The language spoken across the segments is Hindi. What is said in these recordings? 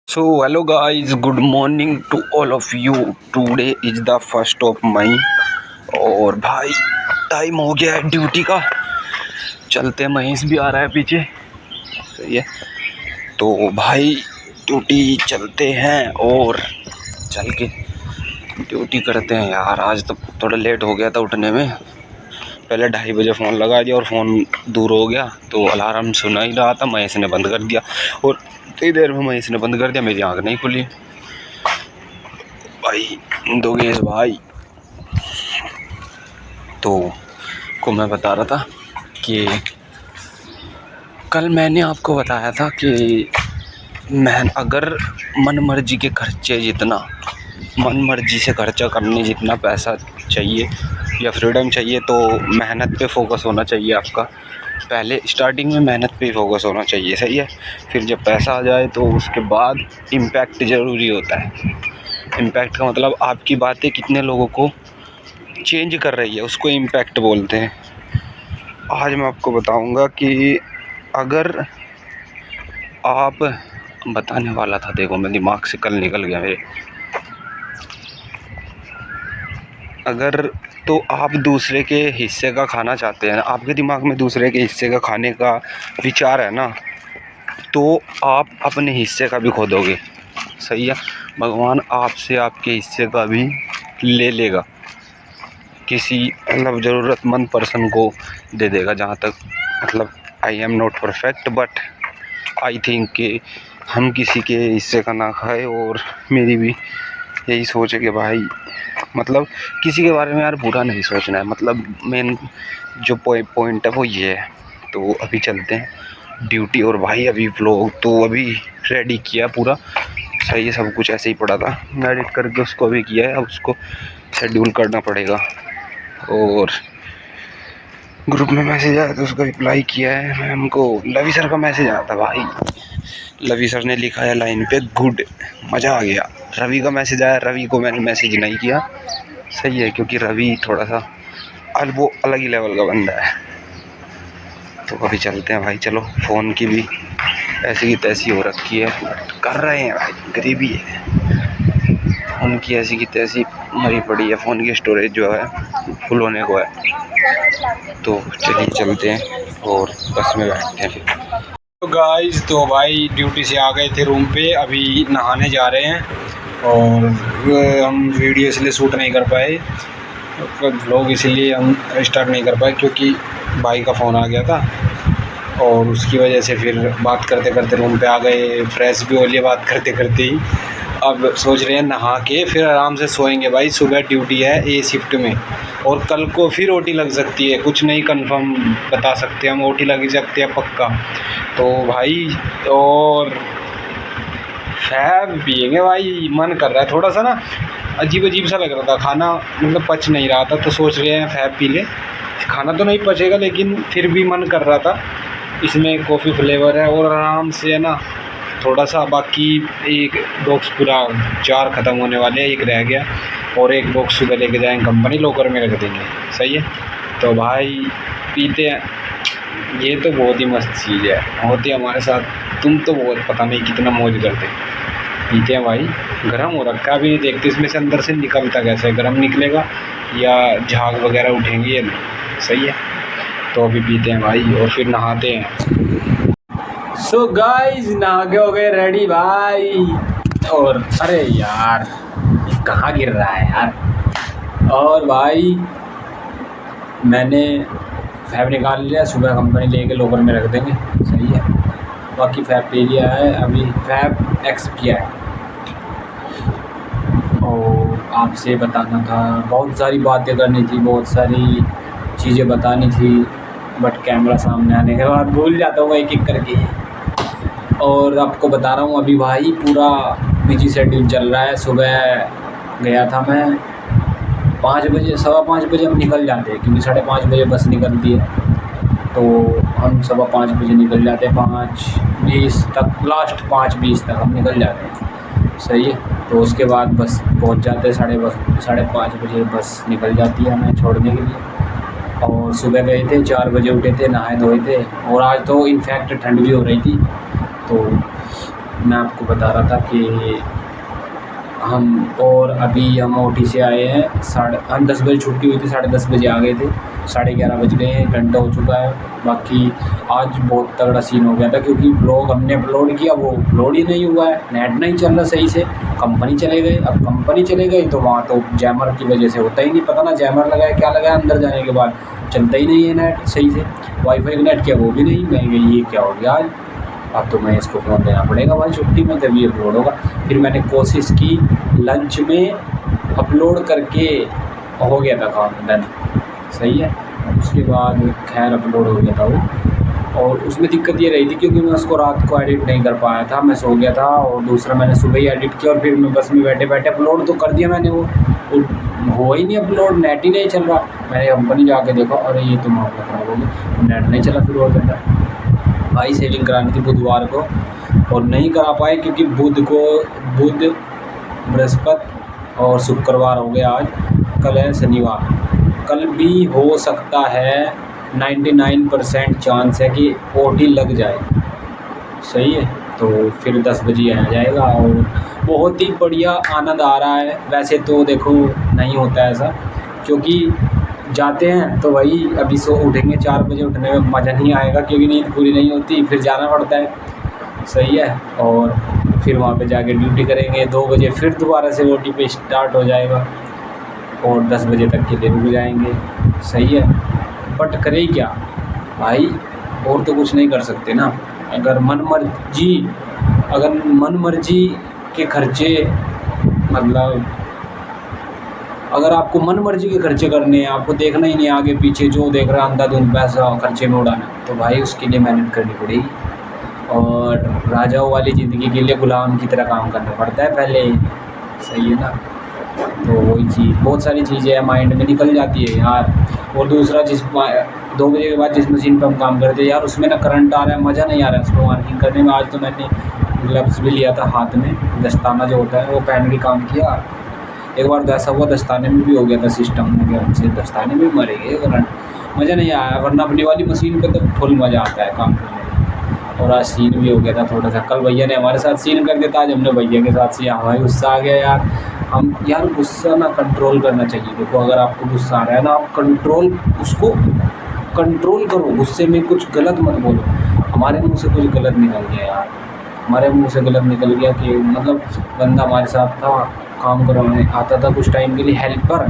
So hello guys, good morning to all of you. Today is the 1st of May और भाई टाइम हो गया है ड्यूटी का। चलते हैं, महेश भी आ रहा है पीछे। सही है, तो भाई ड्यूटी चलते हैं और चल के ड्यूटी करते हैं। यार आज तो थोड़ा लेट हो गया था उठने में। पहले 2:30 बजे फ़ोन लगा दिया और फ़ोन दूर हो गया तो अलार्म सुना ही रहा था। महेश ने बंद कर दिया और इतनी देर में महेश ने बंद कर दिया, मेरी आँख नहीं खुली। भाई दोगेश भाई तो को मैं बता रहा था कि कल मैंने आपको बताया था कि मैं अगर मन मर्जी के खर्चे जितना मन मर्जी से खर्चा करने जितना पैसा चाहिए या फ्रीडम चाहिए तो मेहनत पे फोकस होना चाहिए आपका। पहले स्टार्टिंग में मेहनत पे ही फोकस होना चाहिए। सही है, फिर जब पैसा आ जाए तो उसके बाद इम्पैक्ट ज़रूरी होता है। इम्पैक्ट का मतलब आपकी बातें कितने लोगों को चेंज कर रही है, उसको इम्पैक्ट बोलते हैं। आज मैं आपको बताऊंगा कि अगर आप बताने वाला था, देखो मैं दिमाग से कल निकल गया मेरे। अगर तो आप दूसरे के हिस्से का खाना चाहते हैं, आपके दिमाग में दूसरे के हिस्से का खाने का विचार है ना, तो आप अपने हिस्से का भी खो दोगे। सही है, भगवान आपसे आपके हिस्से का भी ले लेगा, किसी मतलब ज़रूरतमंद पर्सन को दे देगा। जहाँ तक मतलब I am not perfect but I think कि हम किसी के हिस्से का ना खाए। और मेरी भी यही सोच है कि भाई मतलब किसी के बारे में यार बुरा नहीं सोचना है। मतलब मेन जो पॉइंट है वो ये है। तो अभी चलते हैं ड्यूटी। और भाई अभी व्लॉग तो अभी रेडी किया पूरा, सही है, सब कुछ ऐसे ही पड़ा था, एडिट करके उसको अभी किया है। अब उसको शेड्यूल करना पड़ेगा। और ग्रुप में मैसेज आया तो उसका रिप्लाई किया है। मैम को लवी सर का मैसेज आया था भाई। लवी सर ने लिखा है लाइन पे गुड, मज़ा आ गया। रवि का मैसेज आया, रवि को मैंने मैसेज नहीं किया। सही है, क्योंकि रवि थोड़ा सा वो अलग ही लेवल का बंदा है। तो अभी चलते हैं भाई, चलो। फ़ोन की भी ऐसी की तैसी हो रखी है, कर रहे हैं भाई, गरीबी है। फ़ोन की ऐसी की तैसी मरी पड़ी है, फ़ोन की स्टोरेज जो है फुल होने को है। तो चलिए चलते हैं और बस में बैठते हैं फिर। तो गाइस, तो भाई ड्यूटी से आ गए थे रूम पे, अभी नहाने जा रहे हैं। और हम वीडियो इसलिए शूट नहीं कर पाए, व्लॉग इसीलिए हम स्टार्ट नहीं कर पाए क्योंकि भाई का फ़ोन आ गया था। और उसकी वजह से फिर बात करते करते रूम पे आ गए, फ्रेश भी हो लिए बात करते करते ही। अब सोच रहे हैं नहा के फिर आराम से सोएंगे भाई। सुबह ड्यूटी है ए शिफ्ट में और कल को फिर ओटी लग सकती है, कुछ नहीं कंफर्म बता सकते हम, ओटी लग सकती है पक्का। तो भाई और फैब पिएंगे भाई, मन कर रहा है थोड़ा सा ना, अजीब अजीब सा लग रहा था खाना, मतलब पच नहीं रहा था। तो सोच रहे हैं फैब पी ले, खाना तो नहीं पचेगा लेकिन फिर भी मन कर रहा था। इसमें कॉफ़ी फ्लेवर है और आराम से है ना थोड़ा सा। बाकी एक बॉक्स पूरा 4 ख़त्म होने वाले हैं, एक रह गया और एक बॉक्स सुबह लेके जाएंगे कंपनी, लॉकर में रख देंगे। सही है, तो भाई पीते हैं। ये तो बहुत ही मस्त चीज़ है, होती है हमारे साथ। तुम तो बहुत पता नहीं कितना मौज करते। पीते हैं भाई, गर्म हो रखा है, अभी नहीं देखते इसमें से अंदर से निकलता कैसे, गर्म निकलेगा या झाग वगैरह उठेंगी ये। सही है, तो अभी पीते हैं भाई और फिर नहाते हैं। सो गाइस, नहा के हो गए रेडी भाई। और अरे यार कहाँ गिर रहा है यार। और भाई मैंने फैब निकाल लिया, सुबह कंपनी लेके लॉकर में रख देंगे। सही है, बाकी फैब ले लिया है, अभी फैब एक्स किया है। और आपसे बताना था, बहुत सारी बातें करनी थी, बहुत सारी चीज़ें बतानी थी, बट कैमरा सामने आने के बाद भूल जाता हूँ एक एक करके। और आपको बता रहा हूँ अभी भाई पूरा बिजी शेड्यूल चल रहा है। सुबह गया था मैं 5 बजे, 5:15 बजे हम निकल जाते हैं क्योंकि 5:30 बजे बस निकलती है। तो हम 5:15 बजे निकल जाते हैं, 5:20 तक, लास्ट 5:20 तक हम निकल जाते हैं। सही है, तो उसके बाद बस पहुंच जाते हैं 5:30 बजे बस निकल जाती है हमें छोड़ने के लिए। और सुबह गए थे 4 बजे उठे थे, नहाए धोए थे। और आज तो इनफैक्ट ठंड भी हो रही थी, तो मैं आपको बता रहा था कि अभी हम ओटी से आए हैं, हम 10 बजे छुट्टी हुई थी, 10:30 बजे आ गए थे, 11:30 बज गए हैं, घंटा हो चुका है। बाकी आज बहुत तगड़ा सीन हो गया था क्योंकि ब्लॉग हमने अपलोड किया, वो अपलोड ही नहीं हुआ है, नेट नहीं चल रहा सही से। कंपनी चले गए, अब कंपनी चले गए तो वहाँ तो जैमर की वजह से होता ही नहीं, पता ना जैमर लगाया क्या लगाया, अंदर जाने के बाद चलता ही नहीं है नेट सही से। वाईफाई कनेक्ट किया वो भी नहीं, मैं ये क्या हो गया आज, अब तो मैं इसको फ़ोन देना पड़ेगा भाई छुट्टी में, तभी अपलोड होगा। फिर मैंने कोशिश की, लंच में अपलोड करके हो गया था काम डन, सही है। उसके बाद खैर अपलोड हो गया था वो, और उसमें दिक्कत ये रही थी क्योंकि मैं उसको रात को एडिट नहीं कर पाया था, मैं सो गया था, और दूसरा मैंने सुबह ही एडिट किया और फिर मैं बस में बैठे बैठे अपलोड तो कर दिया मैंने, वो हुआ ही नहीं अपलोड, नेट ही नहीं चल रहा। मैंने कंपनी जाके देखा, अरे ये तो मामला ख़राब हो गया, नेट नहीं चला। फिर और घंटा भाई सेविंग करानी थी बुधवार को और नहीं करा पाए क्योंकि बुध, बृहस्पति और शुक्रवार हो गया आज, कल है शनिवार, कल भी हो सकता है 99% चांस है कि ओटी लग जाए, सही है। तो फिर 10 बजे आ जाएगा और बहुत ही बढ़िया आनंद आ रहा है। वैसे तो देखो नहीं होता है ऐसा, क्योंकि जाते हैं तो वही अभी उठेंगे 4 बजे, उठने में मज़ा नहीं आएगा क्योंकि नींद पूरी नहीं होती, फिर जाना पड़ता है, सही है। और फिर वहाँ पे जाके ड्यूटी करेंगे, 2 बजे फिर दोबारा से ओटी पे स्टार्ट हो जाएगा और 10 बजे तक के लिए रुक जाएंगे, सही है। बट करें क्या भाई, और तो कुछ नहीं कर सकते ना। अगर मन मर्जी के खर्चे, मतलब अगर आपको मन मर्जी के खर्चे करने हैं, आपको देखना ही नहीं आगे पीछे, जो देख रहा है अंधाधुंध पैसा खर्चे में उड़ाना, तो भाई उसके लिए मेहनत करनी पड़ेगी और राजाओं वाली ज़िंदगी के लिए गुलाम की तरह काम करना पड़ता है पहले, सही है ना। तो वही चीज़, बहुत सारी चीज़ें हैं माइंड में निकल जाती है यार। और दूसरा 2 बजे के बाद जिस मशीन पर हम काम करते हैं यार, उसमें ना करंट आ रहा है, मज़ा नहीं आ रहा है उसको मार्किंग करने में। आज तो मैंने ग्लव्स भी लिया था हाथ में, दस्ताना जो होता है वो पहन के काम किया। एक बार तो ऐसा हुआ दस्ताने में भी हो गया था, सिस्टम हो गया हमसे, दस्ताने में भी मरेंगे, करंट मज़ा नहीं आया। वरना अपनी वाली मशीन पे तो फुल मज़ा आता है काम करने में। और आज सीन भी हो गया था थोड़ा सा, कल भैया ने हमारे साथ सीन कर दिया था, आज हमने भैया के साथ सीन, हमारी गुस्सा आ गया यार। हम यार गुस्सा ना कंट्रोल करना चाहिए। देखो अगर आपको गुस्सा आ रहा है ना, आप उसको कंट्रोल करो, गुस्से में कुछ गलत मत बोलो। हमारे मुंह से कुछ गलत निकल गया यार, हमारे मुंह से गलत निकल गया कि मतलब बंदा हमारे साथ था, काम करवाने आता था कुछ टाइम के लिए, हेल्पर,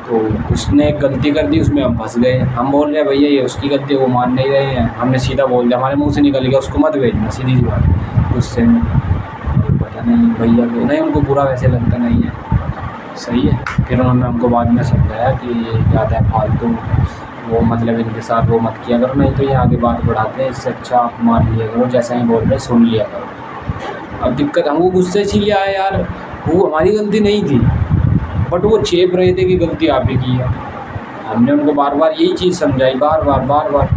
तो उसने एक गलती कर दी, उसमें हम फंस गए। हम बोल रहे हैं भैया ये उसकी गलती है, वो मान नहीं रहे हैं, हमने सीधा बोल दिया, हमारे मुंह से निकल गया उसको मत भेजना, सीधी सी बात। गुस्से में पता नहीं भैया को, नहीं उनको बुरा वैसे लगता नहीं है, सही है। फिर उन्होंने हमको बाद में समझाया कि ये ज़्यादा फालतू वो मतलब इनके साथ वो मत किया करो, नहीं तो ये आगे बात बढ़ाते हैं, इससे अच्छा आप मान लिया करो, जैसा ही बोल रहे सुन लिया करो। अब दिक्कत हमको गुस्से इसीलिए आया यार, वो हमारी गलती नहीं थी, बट वो चेप रहे थे कि गलती आप ही की है। हमने उनको बार बार यही चीज़ समझाई, बार बार।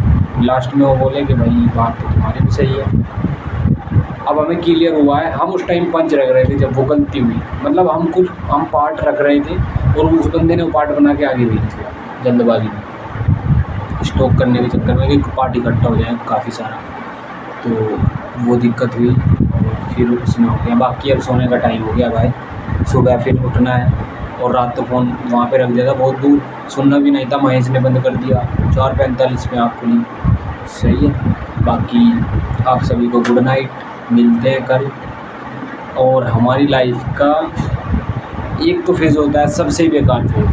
लास्ट में वो बोले कि भाई बात तो तुम्हारी भी सही है। अब हमें क्लियर हुआ है, हम उस टाइम पंच रख रहे थे जब वो गलती हुई, मतलब हम पार्ट रख रहे थे और उस बंदे ने वो पार्ट बना के आगे भेज दिया जल्दबाजी में, स्टॉक करने के चक्कर में कि पार्ट इकट्ठा हो जाए काफ़ी सारा, तो वो दिक्कत हुई और फिर उसमें हो गया। बाकी अब सोने का टाइम हो गया भाई, सुबह फिर उठना है। और रात तो फ़ोन वहाँ पे रख दिया था बहुत दूर, सुनना भी नहीं था, महेश ने बंद कर दिया, 4:45 में आँख खुली, सही है। बाकी आप सभी को गुड नाइट, मिलते हैं कल। और हमारी लाइफ का एक तो फेज़ होता है सबसे बेकार फेज़,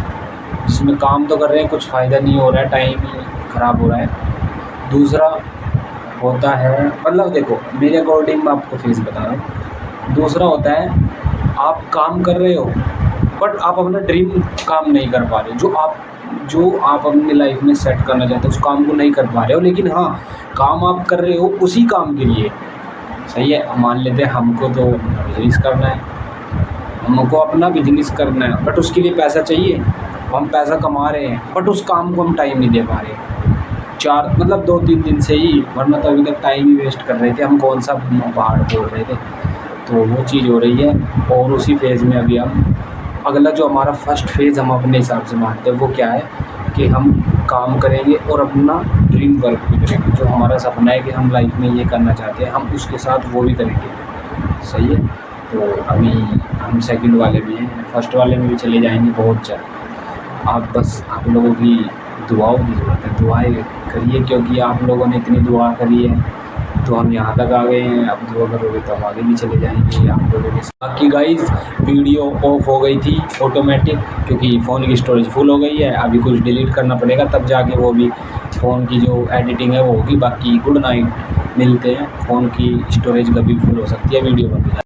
जिसमें काम तो कर रहे हैं, कुछ फ़ायदा नहीं हो रहा है, टाइम ख़राब हो रहा है। दूसरा होता है, मतलब देखो मेरे अकॉर्डिंग मैं आपको फेज़ बता रहा हूँ। दूसरा होता है आप काम कर रहे हो बट आप अपना ड्रीम काम नहीं कर पा रहे, जो आप अपनी लाइफ में सेट करना चाहते हो उस काम को नहीं कर पा रहे हो, लेकिन हाँ काम आप कर रहे हो उसी काम के लिए, सही है। मान लेते हैं हमको तो बिजनेस करना है, हमको अपना बिजनेस करना है, बट उसके लिए पैसा चाहिए, हम पैसा कमा रहे हैं बट उस काम को हम टाइम नहीं दे पा रहे, 2-3 दिन से ही, वरना तो अभी तक टाइम ही वेस्ट कर रहे थे, हम कौन सा पहाड़ तोड़ रहे थे। तो वो चीज़ हो रही है और उसी फेज़ में अभी हम, अगला जो हमारा फर्स्ट फेज़ हम अपने हिसाब से मानते हैं वो क्या है कि हम काम करेंगे और अपना ड्रीम ड्रीम वर्क भी करेंगे, जो हमारा सपना है कि हम लाइफ में ये करना चाहते हैं, हम उसके साथ वो भी करेंगे। सही है। तो अभी हम सेकंड वाले में हैं, फर्स्ट वाले में भी चले जाएंगे बहुत जल्द। आप बस आप लोगों की दुआओं की ज़रूरत है, दुआएं करिए, क्योंकि आप लोगों ने इतनी दुआ करी है तो हम यहाँ तक आ गए हैं। अब दुआ करोगे तो हम आगे भी चले जाएंगे आप लोगों के साथ। बाकी गाइस वीडियो ऑफ हो गई थी ऑटोमेटिक, क्योंकि फ़ोन की स्टोरेज फुल हो गई है। अभी कुछ डिलीट करना पड़ेगा, तब जाके वो भी फ़ोन की जो एडिटिंग है वो होगी। बाकी गुड नाइट, मिलते हैं। फ़ोन की स्टोरेज कभी फुल हो सकती है, वीडियो बन जाए।